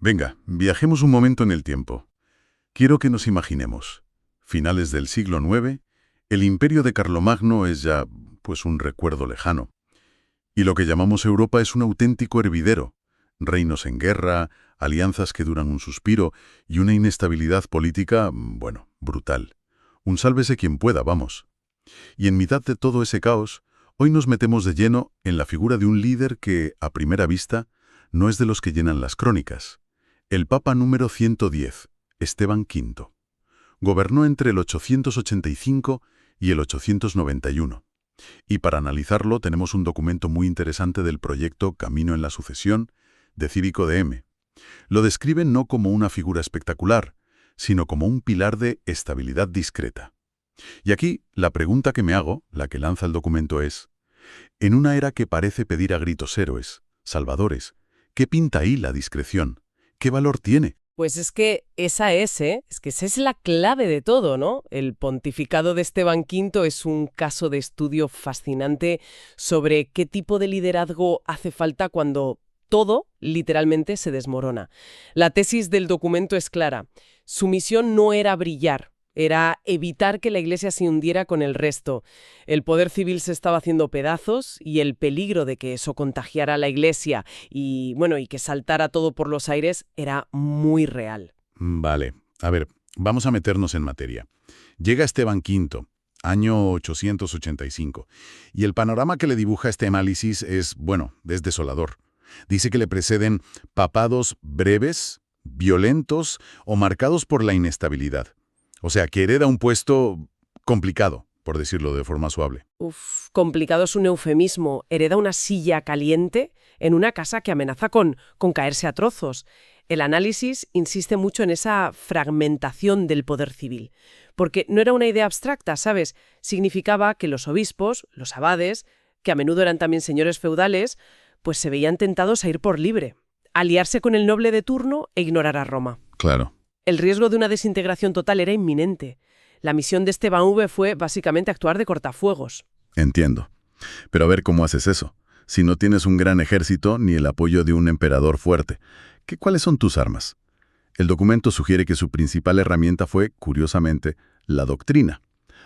Venga, viajemos un momento en el tiempo. Quiero que nos imaginemos. Finales del siglo IX, el imperio de Carlomagno es ya, pues, un recuerdo lejano. Y lo que llamamos Europa es un auténtico hervidero. Reinos en guerra, alianzas que duran un suspiro y una inestabilidad política, bueno, brutal. Un sálvese quien pueda, vamos. Y en mitad de todo ese caos, hoy nos metemos de lleno en la figura de un líder que, a primera vista, no es de los que llenan las crónicas. El Papa número 110, Esteban V. Gobernó entre el 885 y el 891. Y para analizarlo tenemos un documento muy interesante del proyecto Camino en la Sucesión, de Cívico de M. Lo describe no como una figura espectacular, sino como un pilar de estabilidad discreta. Y aquí, la pregunta que me hago, la que lanza el documento es, en una era que parece pedir a gritos héroes, salvadores, ¿qué pinta ahí la discreción? ¿Qué valor tiene? Pues es que esa es la clave de todo, ¿no? El pontificado de Esteban V es un caso de estudio fascinante sobre qué tipo de liderazgo hace falta cuando todo, literalmente, se desmorona. La tesis del documento es clara. Su misión no era brillar, era evitar que la Iglesia se hundiera con el resto. El poder civil se estaba haciendo pedazos y el peligro de que eso contagiara a la Iglesia y que saltara todo por los aires era muy real. Vale, a ver, vamos a meternos en materia. Llega Esteban V, año 885, y el panorama que le dibuja este análisis es desolador. Dice que le preceden papados breves, violentos o marcados por la inestabilidad. O sea, que hereda un puesto complicado, por decirlo de forma suave. Complicado es un eufemismo. Hereda una silla caliente en una casa que amenaza con caerse a trozos. El análisis insiste mucho en esa fragmentación del poder civil. Porque no era una idea abstracta, ¿sabes? Significaba que los obispos, los abades, que a menudo eran también señores feudales, pues se veían tentados a ir por libre, aliarse con el noble de turno e ignorar a Roma. Claro. El riesgo de una desintegración total era inminente. La misión de Esteban V fue básicamente actuar de cortafuegos. Entiendo. Pero a ver cómo haces eso. Si no tienes un gran ejército ni el apoyo de un emperador fuerte, ¿cuáles son tus armas? El documento sugiere que su principal herramienta fue, curiosamente, la doctrina.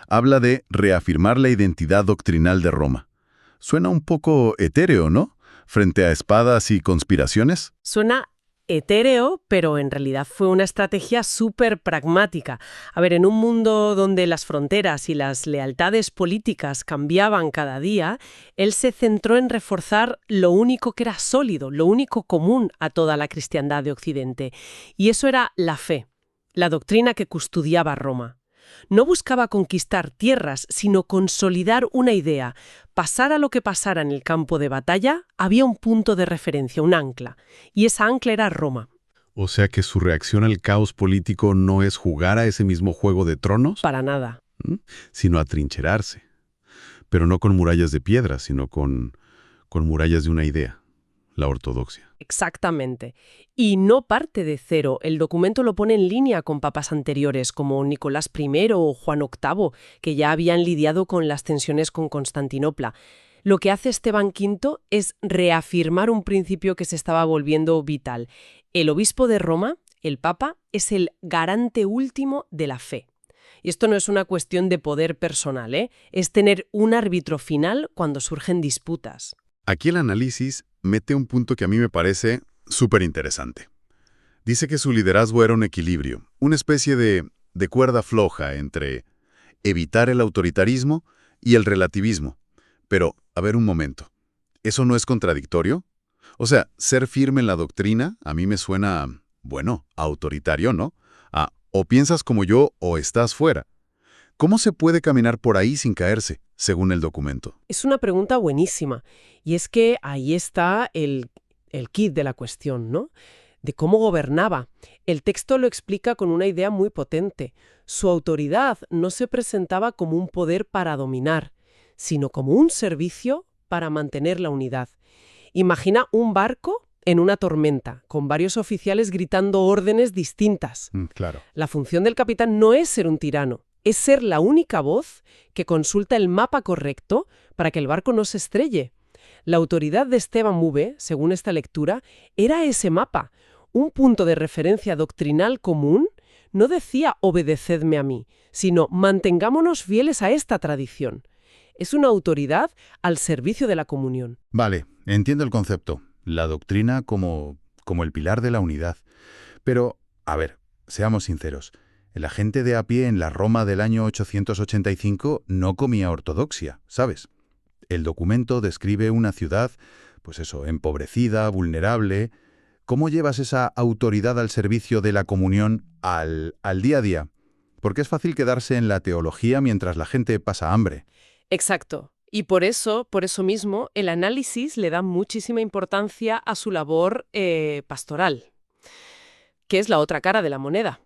Habla de reafirmar la identidad doctrinal de Roma. Suena un poco etéreo, ¿no? Frente a espadas y conspiraciones. Suena etéreo, pero en realidad fue una estrategia súper pragmática. A ver, en un mundo donde las fronteras y las lealtades políticas cambiaban cada día, él se centró en reforzar lo único que era sólido, lo único común a toda la cristiandad de Occidente. Y eso era la fe, la doctrina que custodiaba Roma. No buscaba conquistar tierras, sino consolidar una idea. Pasara lo que pasara en el campo de batalla, había un punto de referencia, un ancla. Y esa ancla era Roma. O sea que su reacción al caos político no es jugar a ese mismo juego de tronos. Para nada. Sino atrincherarse. Pero no con murallas de piedra, sino con murallas de una idea, la ortodoxia. Exactamente. Y no parte de cero. El documento lo pone en línea con papas anteriores, como Nicolás I o Juan VIII, que ya habían lidiado con las tensiones con Constantinopla. Lo que hace Esteban V es reafirmar un principio que se estaba volviendo vital. El obispo de Roma, el papa, es el garante último de la fe. Y esto no es una cuestión de poder personal, es tener un árbitro final cuando surgen disputas. Aquí el análisis mete un punto que a mí me parece súper interesante. Dice que su liderazgo era un equilibrio, una especie de cuerda floja entre evitar el autoritarismo y el relativismo. Pero, a ver un momento, ¿eso no es contradictorio? O sea, ser firme en la doctrina a mí me suena, autoritario, ¿no? O piensas como yo o estás fuera. ¿Cómo se puede caminar por ahí sin caerse, según el documento? Es una pregunta buenísima. Y es que ahí está el quid de la cuestión, ¿no? De cómo gobernaba. El texto lo explica con una idea muy potente. Su autoridad no se presentaba como un poder para dominar, sino como un servicio para mantener la unidad. Imagina un barco en una tormenta, con varios oficiales gritando órdenes distintas. Claro. La función del capitán no es ser un tirano, es ser la única voz que consulta el mapa correcto para que el barco no se estrelle. La autoridad de Esteban V, según esta lectura, era ese mapa, un punto de referencia doctrinal común, no decía obedecedme a mí, sino mantengámonos fieles a esta tradición. Es una autoridad al servicio de la comunión. Vale, entiendo el concepto. La doctrina como el pilar de la unidad. Pero, a ver, seamos sinceros. La gente de a pie en la Roma del año 885 no comía ortodoxia, ¿sabes? El documento describe una ciudad, pues eso, empobrecida, vulnerable. ¿Cómo llevas esa autoridad al servicio de la comunión al día a día? Porque es fácil quedarse en la teología mientras la gente pasa hambre. Exacto. Y por eso mismo, el análisis le da muchísima importancia a su labor pastoral, que es la otra cara de la moneda.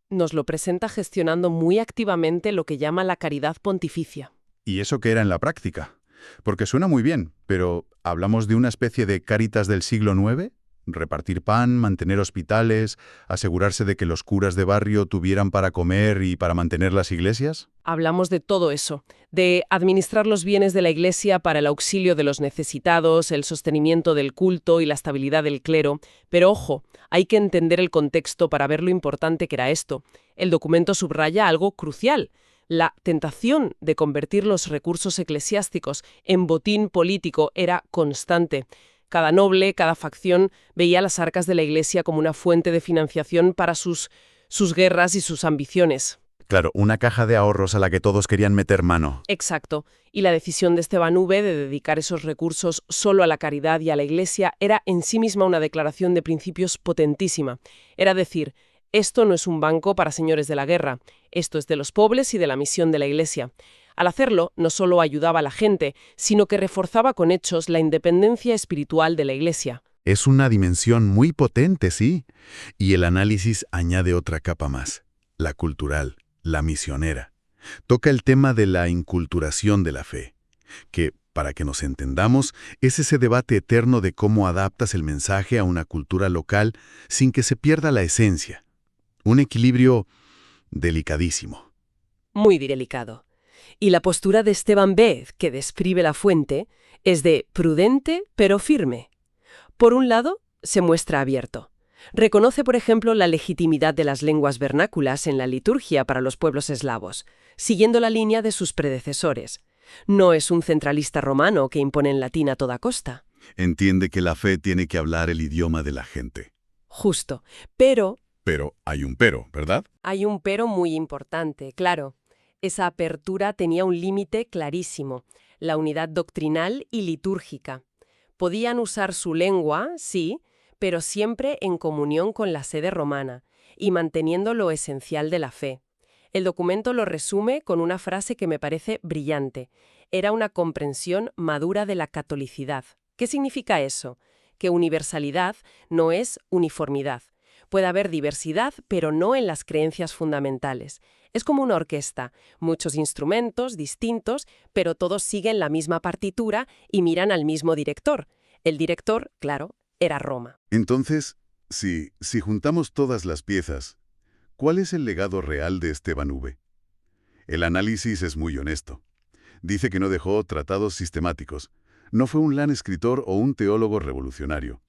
Nos lo presenta gestionando muy activamente lo que llama la caridad pontificia. ¿Y eso qué era en la práctica? Porque suena muy bien, pero ¿hablamos de una especie de Cáritas del siglo IX? ¿Repartir pan, mantener hospitales, asegurarse de que los curas de barrio tuvieran para comer y para mantener las iglesias? Hablamos de todo eso, de administrar los bienes de la Iglesia para el auxilio de los necesitados, el sostenimiento del culto y la estabilidad del clero. Pero ojo, hay que entender el contexto para ver lo importante que era esto. El documento subraya algo crucial: la tentación de convertir los recursos eclesiásticos en botín político era constante. Cada noble, cada facción veía las arcas de la Iglesia como una fuente de financiación para sus guerras y sus ambiciones. Claro, una caja de ahorros a la que todos querían meter mano. Exacto. Y la decisión de Esteban V de dedicar esos recursos solo a la caridad y a la Iglesia era en sí misma una declaración de principios potentísima. Era decir, esto no es un banco para señores de la guerra, esto es de los pobres y de la misión de la Iglesia. Al hacerlo, no solo ayudaba a la gente, sino que reforzaba con hechos la independencia espiritual de la Iglesia. Es una dimensión muy potente, sí. Y el análisis añade otra capa más, la cultural, la misionera. Toca el tema de la inculturación de la fe, que, para que nos entendamos, es ese debate eterno de cómo adaptas el mensaje a una cultura local sin que se pierda la esencia. Un equilibrio delicadísimo. Muy delicado. Y la postura de Esteban Beth, que describe la fuente, es de prudente pero firme. Por un lado, se muestra abierto. Reconoce, por ejemplo, la legitimidad de las lenguas vernáculas en la liturgia para los pueblos eslavos, siguiendo la línea de sus predecesores. No es un centralista romano que impone en latín a toda costa. Entiende que la fe tiene que hablar el idioma de la gente. Justo. Pero Pero hay un pero, ¿verdad? hay un pero muy importante, claro. Esa apertura tenía un límite clarísimo: la unidad doctrinal y litúrgica. Podían usar su lengua, sí, pero siempre en comunión con la sede romana y manteniendo lo esencial de la fe. El documento lo resume con una frase que me parece brillante. Era una comprensión madura de la catolicidad. ¿Qué significa eso? Que universalidad no es uniformidad. Puede haber diversidad, pero no en las creencias fundamentales. Es como una orquesta, muchos instrumentos distintos, pero todos siguen la misma partitura y miran al mismo director. El director, claro, era Roma. Entonces, si juntamos todas las piezas, ¿cuál es el legado real de Esteban V? El análisis es muy honesto. Dice que no dejó tratados sistemáticos. No fue un gran escritor o un teólogo revolucionario.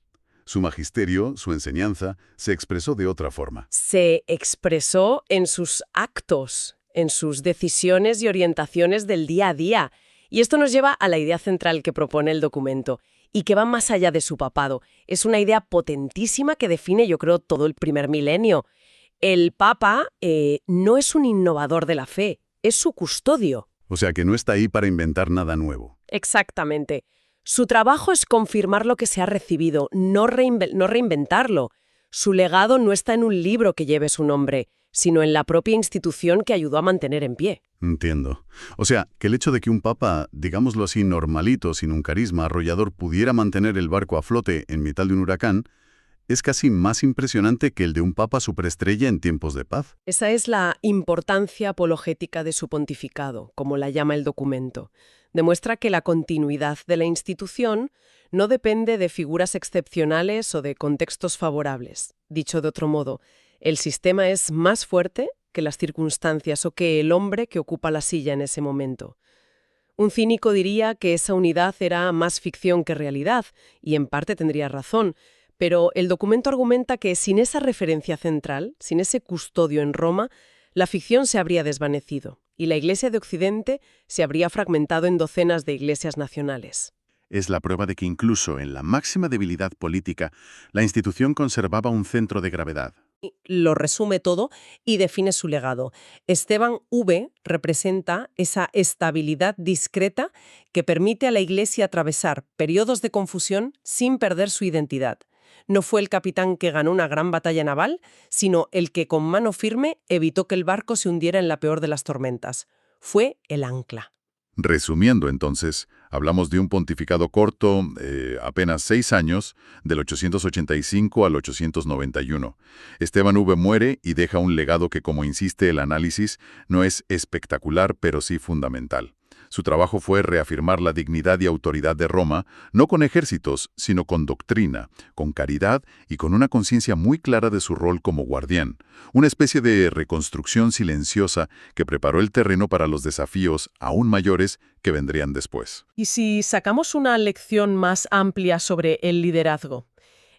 Su magisterio, su enseñanza, se expresó de otra forma. Se expresó en sus actos, en sus decisiones y orientaciones del día a día. Y esto nos lleva a la idea central que propone el documento, y que va más allá de su papado. Es una idea potentísima que define, yo creo, todo el primer milenio. El Papa no es un innovador de la fe, es su custodio. O sea que no está ahí para inventar nada nuevo. Exactamente. Su trabajo es confirmar lo que se ha recibido, no reinventarlo. Su legado no está en un libro que lleve su nombre, sino en la propia institución que ayudó a mantener en pie. Entiendo. O sea, que el hecho de que un papa, digámoslo así, normalito, sin un carisma arrollador, pudiera mantener el barco a flote en mitad de un huracán, es casi más impresionante que el de un papa superestrella en tiempos de paz. Esa es la importancia apologética de su pontificado, como la llama el documento. Demuestra que la continuidad de la institución no depende de figuras excepcionales o de contextos favorables. Dicho de otro modo, el sistema es más fuerte que las circunstancias o que el hombre que ocupa la silla en ese momento. Un cínico diría que esa unidad era más ficción que realidad, y en parte tendría razón, pero el documento argumenta que sin esa referencia central, sin ese custodio en Roma, la ficción se habría desvanecido y la Iglesia de Occidente se habría fragmentado en docenas de iglesias nacionales. Es la prueba de que incluso en la máxima debilidad política, la institución conservaba un centro de gravedad. Lo resume todo y define su legado. Esteban V representa esa estabilidad discreta que permite a la Iglesia atravesar periodos de confusión sin perder su identidad. No fue el capitán que ganó una gran batalla naval, sino el que con mano firme evitó que el barco se hundiera en la peor de las tormentas. Fue el ancla. Resumiendo, entonces, hablamos de un pontificado corto, apenas 6 años, del 885 al 891. Esteban V muere y deja un legado que, como insiste el análisis, no es espectacular, pero sí fundamental. Su trabajo fue reafirmar la dignidad y autoridad de Roma, no con ejércitos, sino con doctrina, con caridad y con una conciencia muy clara de su rol como guardián, una especie de reconstrucción silenciosa que preparó el terreno para los desafíos aún mayores que vendrían después. Y si sacamos una lección más amplia sobre el liderazgo,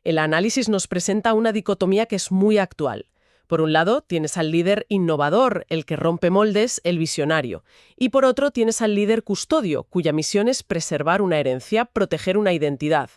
el análisis nos presenta una dicotomía que es muy actual. Por un lado, tienes al líder innovador, el que rompe moldes, el visionario. Y por otro, tienes al líder custodio, cuya misión es preservar una herencia, proteger una identidad.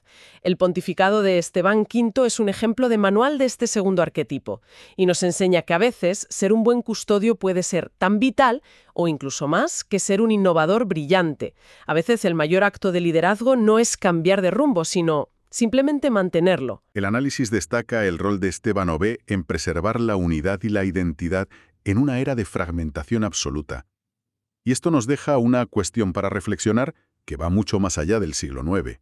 El pontificado de Esteban V es un ejemplo de manual de este segundo arquetipo, y nos enseña que a veces ser un buen custodio puede ser tan vital, o incluso más, que ser un innovador brillante. A veces el mayor acto de liderazgo no es cambiar de rumbo, sino simplemente mantenerlo. El análisis destaca el rol de Esteban V en preservar la unidad y la identidad en una era de fragmentación absoluta. Y esto nos deja una cuestión para reflexionar que va mucho más allá del siglo IX.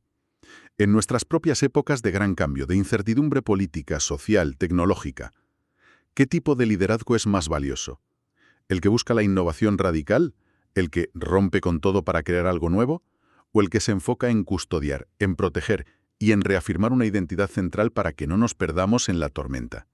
En nuestras propias épocas de gran cambio, de incertidumbre política, social, tecnológica, ¿qué tipo de liderazgo es más valioso? ¿El que busca la innovación radical? ¿El que rompe con todo para crear algo nuevo? ¿O el que se enfoca en custodiar, en proteger y en reafirmar una identidad central para que no nos perdamos en la tormenta?